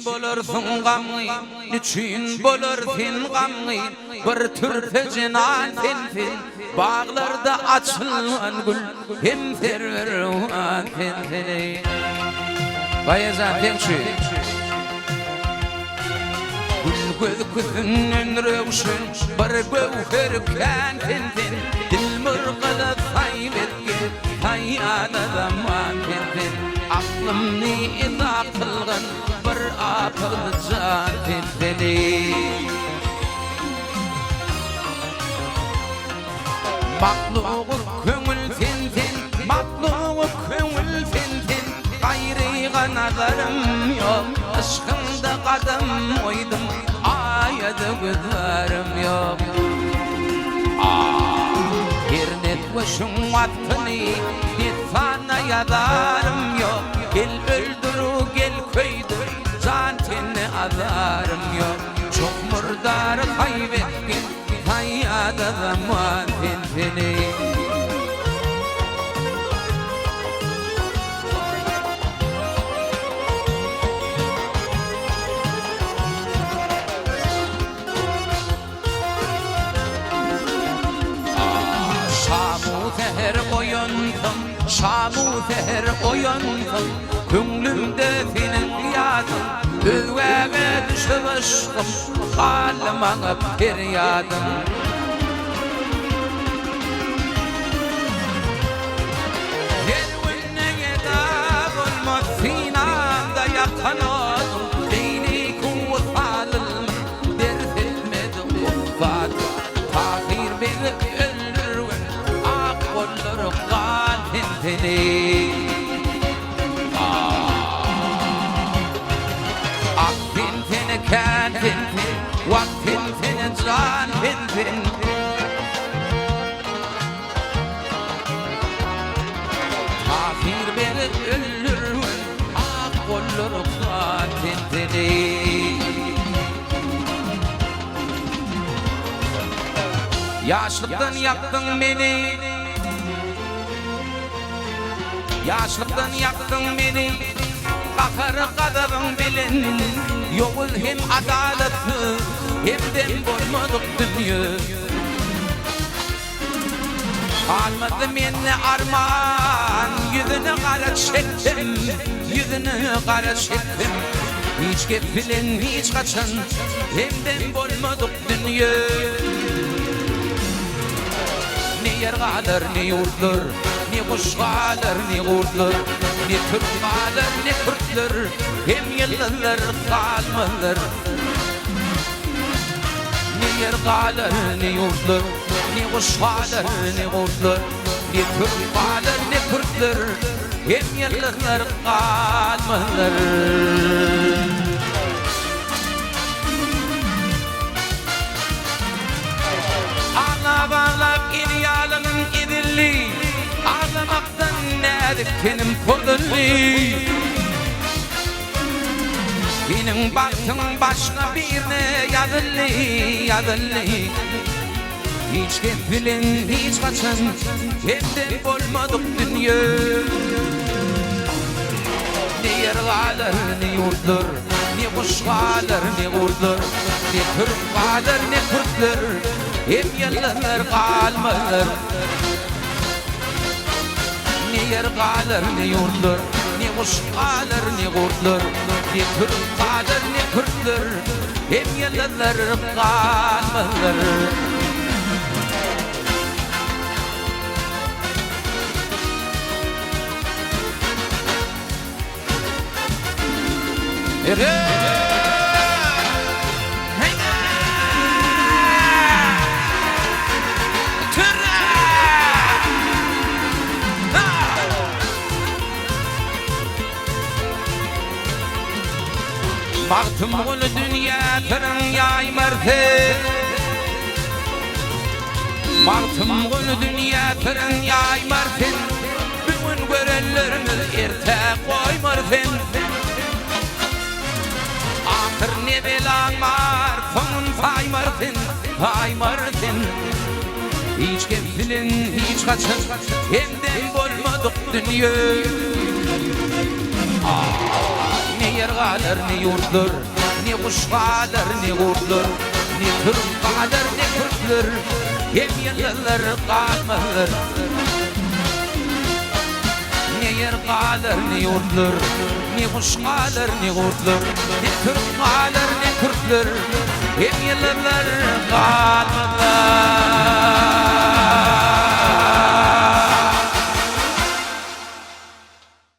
Niçin bulursun gamı, niçin bulursun gamı, bir türfe cinan fin, bağlarda açılan gül, hem ferver fin. Bayezan tençi. Gül gözünün rövşün, bir gövher kan fin, dil mırgıda kaybetken, hayata zaman fin. Aklımni ida kılgın, bir akıl can fin. Makluğu köngül fin, makluğu köngül fin, gayrıga nazarım yok, aşkında kadam oydum, ayada gözlerim yok. Yernet başım attını, bir sana yadarım yok, gel öldürü gel köydür, can tenne azarım yok. Çok murdarı kaybetkin, hayata zaman fin. Şamu seher oyandım, könglimde senin yadın, özvege düşüp aşkım, kalmana feryadım. Yervinne edab olmaz sinanda yakanadım, beyni kuvvetalım, dersilmedim uffadım, tahir beni öldürün, ak olur Aktin tene kan tin, vaktin tene can tin. Tahir beni öldürün, ak olur kan Yaşlıktan yaktın beni, yaşlıktan yaktın beni, kakarı kadarın bilin. Yol hem adaletli, hem de bulmadık dünya. Almadı beni armağan, yüzünü kara çektim, yüzünü kara çektim. Hiç gefilin, hiç kaçan, hem de bulmadık dünya. Ne yer kalır, ne yurtlar, ne kuş kalır, ne kurtlar, ne Türk kalır, ne Kürtler, hem yıllar kalmalar. Ne yer kalır, ne yurtlar, ne kuş kalır, ne kurtlar, ne Türk kalır, ne Kürtler, hem yıllar kalmalar. Ağlap idealının idilli, ağlamaktan nedikkenim kodulli. Benim baktım başka birine yadılli. Hiç gefilin, hiç kaçan, hem de bulmadık dünya. Ne yer kalır, ne yurtlar, ne kuş kalır, ne kurtlar, ne Türk kalır, ne Kürtler, hem yıllar kalmalar. Ne yer kalır, ne yurtlar, ne kuş kalır, ne kurtlar, ne Türk kalır, ne Kürtler, hem yıllar kalmalar. Baktım bunu dünya kırın yaymartın, baktım bunu dünya kırın yaymartın, bugün görenlerimiz erte koymartın. Ahır ne belan var, sonun paymartın. Hiç gefilin, hiç kaçın, hem de bulmadık dünya. Ne yergalar ne yurtlar, ne kuşgalar ne kurtlar, ne Türkgalar ne Kürtler, hem yerler kalmalar. Ne yergalar ne yurtlar, ne kuşgalar ne kurtlar, ne Türkgalar ne Kürtler, hem yerler kalmalar.